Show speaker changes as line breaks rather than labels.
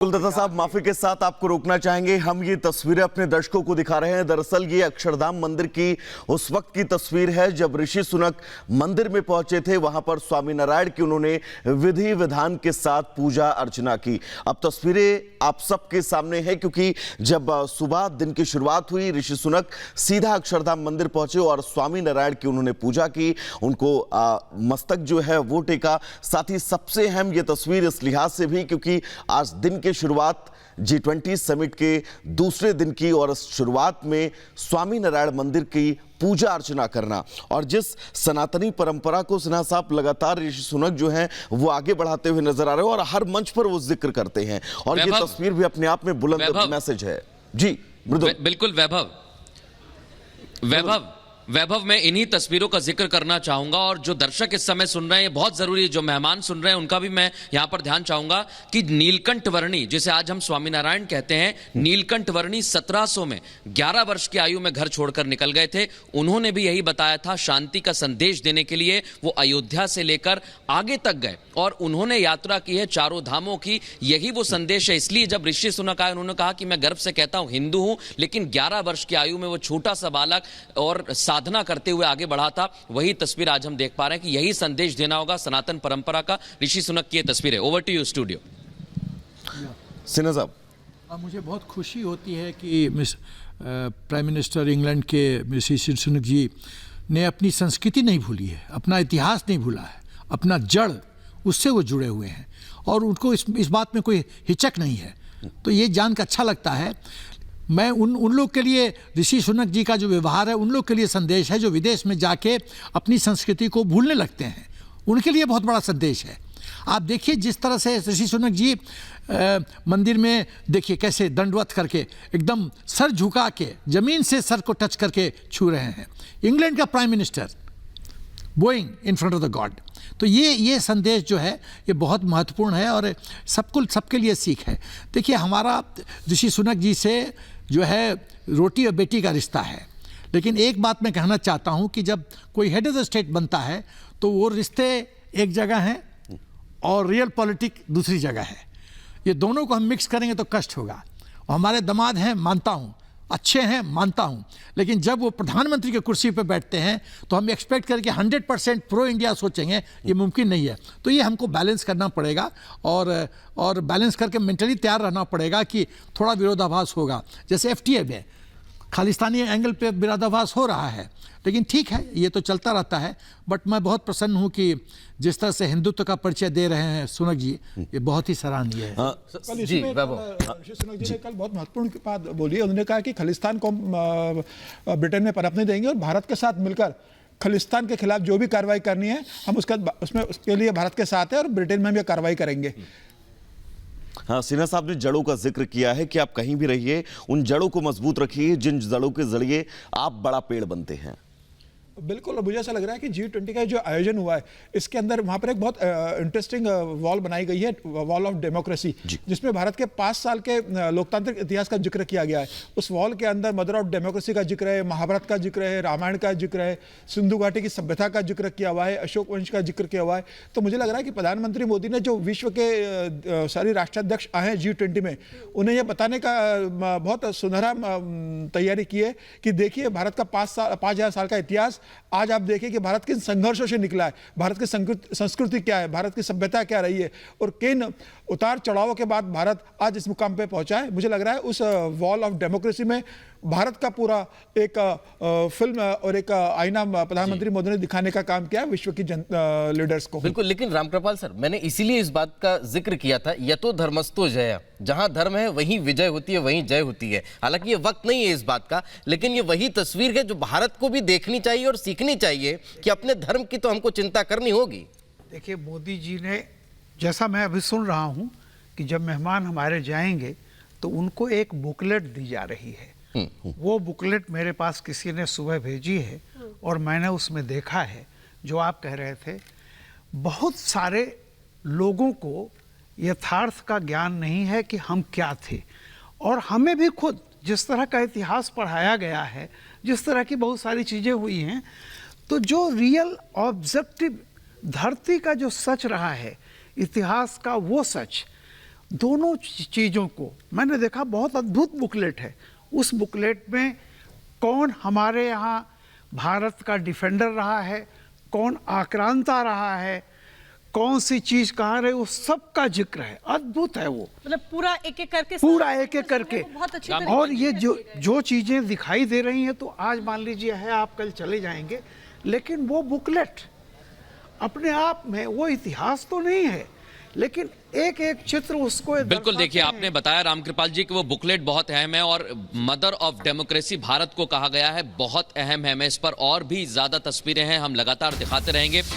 कुलदत्ता साहब, माफी के साथ आपको रोकना चाहेंगे। हम ये तस्वीरें अपने दर्शकों को दिखा रहे हैं। दरअसल ये अक्षरधाम मंदिर की उस वक्त की तस्वीर है जब ऋषि सुनक मंदिर में पहुंचे थे। वहां पर स्वामीनारायण की उन्होंने विधि विधान के साथ पूजा अर्चना की। अब तस्वीरें आप सबके सामने हैं क्योंकि जब सुबह दिन की शुरुआत हुई, ऋषि सुनक सीधा अक्षरधाम मंदिर पहुंचे और स्वामीनारायण की उन्होंने पूजा की, उनको मस्तक जो है वो टेका। साथ ही सबसे अहम ये तस्वीर इस लिहाज से भी क्योंकि आज दिन के शुरुआत G20 समिट के दूसरे दिन की और इस शुरुआत में स्वामीनारायण मंदिर की पूजा अर्चना करना और जिस सनातनी परंपरा को सिन्हा साहब लगातार ऋषि सुनक जो हैं वो आगे बढ़ाते हुए नजर आ रहे हैं और हर मंच पर वो जिक्र करते हैं और ये तस्वीर भी अपने आप में बुलंद मैसेज है। जी
बिल्कुल वैभव मैं इन्हीं तस्वीरों का जिक्र करना चाहूंगा और जो दर्शक इस समय सुन रहे हैं बहुत जरूरी है, जो मेहमान सुन रहे हैं उनका भी मैं यहां पर ध्यान चाहूंगा कि नीलकंठ वर्णी, जिसे आज हम स्वामीनारायण कहते हैं, नीलकंठ वर्णी 1700 में 11 वर्ष की आयु में घर छोड़कर निकल गए थे। उन्होंने भी यही बताया था, शांति का संदेश देने के लिए वो अयोध्या से लेकर आगे तक गए और उन्होंने यात्रा की है चारों धामों की। यही वो संदेश है। इसलिए जब ऋषि सुनक आए उन्होंने कहा कि मैं गर्व से कहता हूं हिंदू हूं, लेकिन 11 वर्ष की आयु में वो छोटा सा बालक और साधना करते हुए आगे बढ़ा था। वही तस्वीर आज हम देख पा रहे हैं कि यही संदेश देना होगा सनातन परंपरा का। ऋषि सुनक की तस्वीर है। Over to you studio.
Sinha साहब,
मुझे बहुत खुशी होती है कि प्राइम मिनिस्टर इंग्लैंड के ऋषि सुनक जी ने अपनी संस्कृति नहीं भूली है, अपना इतिहास नहीं भूला है, अपना जड़ उससे वो जुड़े हुए हैं और उनको इस बात में कोई हिचक नहीं है। तो ये जान कर अच्छा लगता है। मैं उन लोग के लिए, ऋषि सुनक जी का जो व्यवहार है उन लोग के लिए संदेश है जो विदेश में जाके अपनी संस्कृति को भूलने लगते हैं, उनके लिए बहुत बड़ा संदेश है। आप देखिए जिस तरह से ऋषि सुनक जी मंदिर में देखिए कैसे दंडवत करके एकदम सर झुका के जमीन से सर को टच करके छू रहे हैं। इंग्लैंड का prime minister Boeing in front of the God. तो ये संदेश जो है ये बहुत महत्वपूर्ण है और सबके लिए सीख है। देखिए हमारा ऋषि सुनक जी से जो है रोटी और बेटी का रिश्ता है, लेकिन एक बात मैं कहना चाहता हूँ कि जब कोई हेड ऑफ द स्टेट बनता है तो वो रिश्ते एक जगह हैं और रियल पॉलिटिक दूसरी जगह है। ये दोनों को हम मिक्स करेंगे तो कष्ट होगा। और हमारे दामाद हैं, मानता हूँ, अच्छे हैं, मानता हूं, लेकिन जब वो प्रधानमंत्री की कुर्सी पर बैठते हैं तो हम एक्सपेक्ट करके 100% प्रो इंडिया सोचेंगे, ये मुमकिन नहीं है। तो ये हमको बैलेंस करना पड़ेगा और बैलेंस करके मेंटली तैयार रहना पड़ेगा कि थोड़ा विरोधाभास होगा। जैसे FTA में खालिस्तानी एंगल पे विरोधाभास हो रहा है, लेकिन ठीक है, ये तो चलता रहता है। बट मैं बहुत प्रसन्न हूँ कि जिस तरह से हिंदुत्व का परिचय दे रहे हैं सुनक जी, ये बहुत ही सराहनीय है।
कल इसमें ऋषि सुनक जी ने कल बहुत महत्वपूर्ण बात बोली है। उन्होंने कहा कि खालिस्तान को ब्रिटेन में पनपने देंगे और भारत के साथ मिलकर खालिस्तान के खिलाफ जो भी कार्रवाई करनी है हम उसके लिए भारत के साथ है और ब्रिटेन में भी कार्रवाई करेंगे।
हाँ, सिन्हा साहब ने जड़ों का जिक्र किया है कि आप कहीं भी रहिए, उन जड़ों को मजबूत रखिए जिन जड़ों के जरिए आप बड़ा पेड़ बनते हैं।
बिल्कुल, और मुझे ऐसा लग रहा है कि G20 का जो आयोजन हुआ है इसके अंदर वहाँ पर एक बहुत इंटरेस्टिंग वॉल बनाई गई है, वॉल ऑफ डेमोक्रेसी, जिसमें भारत के 5 साल के लोकतांत्रिक इतिहास का जिक्र किया गया है। उस वॉल के अंदर मदर ऑफ डेमोक्रेसी का जिक्र है, महाभारत का जिक्र है, रामायण का जिक्र है, सिंधु घाटी की सभ्यता का जिक्र किया हुआ है, अशोक वंश का जिक्र किया हुआ है। तो मुझे लग रहा है कि प्रधानमंत्री मोदी ने जो विश्व के सारे राष्ट्राध्यक्ष आए हैं G20 में, उन्हें यह बताने का बहुत सुनहरा तैयारी की है कि देखिए भारत का 5,000 साल का इतिहास आज आप देखिए कि भारत किन संघर्षों से निकला है, भारत की संस्कृति क्या है, भारत की सभ्यता क्या रही है और किन उतार चढ़ावों के बाद भारत आज इस मुकाम पे पहुंचा है। मुझे लग रहा है उस वॉल ऑफ डेमोक्रेसी में भारत का पूरा एक फिल्म और एक आईना प्रधानमंत्री मोदी ने दिखाने का काम किया विश्व की लीडर्स को।
बिल्कुल, लेकिन रामकृपाल सर, मैंने इसीलिए इस बात का जिक्र किया था, यतो धर्मस्तो जया, जहां धर्म है वहीं विजय होती है, वहीं जय होती है। हालांकि ये वक्त नहीं है इस बात का, लेकिन ये वही तस्वीर है जो भारत को भी देखनी चाहिए और सीखनी चाहिए कि अपने धर्म की तो हमको चिंता करनी होगी।
देखिए, मोदी जी ने, जैसा मैं अभी सुन रहा हूं कि जब मेहमान हमारे जाएंगे तो उनको एक बुकलेट दी जा रही है। वो बुकलेट मेरे पास किसी ने सुबह भेजी है और मैंने उसमें देखा है जो आप कह रहे थे। बहुत सारे लोगों को यथार्थ का ज्ञान नहीं है कि हम क्या थे, और हमें भी खुद जिस तरह का इतिहास पढ़ाया गया है, जिस तरह की बहुत सारी चीज़ें हुई हैं, तो जो रियल ऑब्जेक्टिव धरती का जो सच रहा है, इतिहास का वो सच, दोनों चीज़ों को मैंने देखा। बहुत अद्भुत बुकलेट है। उस बुकलेट में कौन हमारे यहाँ भारत का डिफेंडर रहा है, कौन आक्रांता रहा है, कौन सी चीज कहाँ रहे, उस सब का जिक्र है। अद्भुत है वो,
मतलब पूरा एक एक करके
पूरा एक एक करके।
बहुत अच्छी
और ये जो चीजें दिखाई दे रही हैं, तो आज मान लीजिए है, आप कल चले जाएंगे, लेकिन वो बुकलेट अपने आप में वो इतिहास तो नहीं है, लेकिन एक एक चित्र उसको
बिल्कुल। देखिए, आपने बताया रामकृपाल जी कि वो बुकलेट बहुत अहम है और मदर ऑफ डेमोक्रेसी भारत को कहा गया है, बहुत अहम है। मैं इस पर और भी ज्यादा तस्वीरें हैं, हम लगातार दिखाते रहेंगे।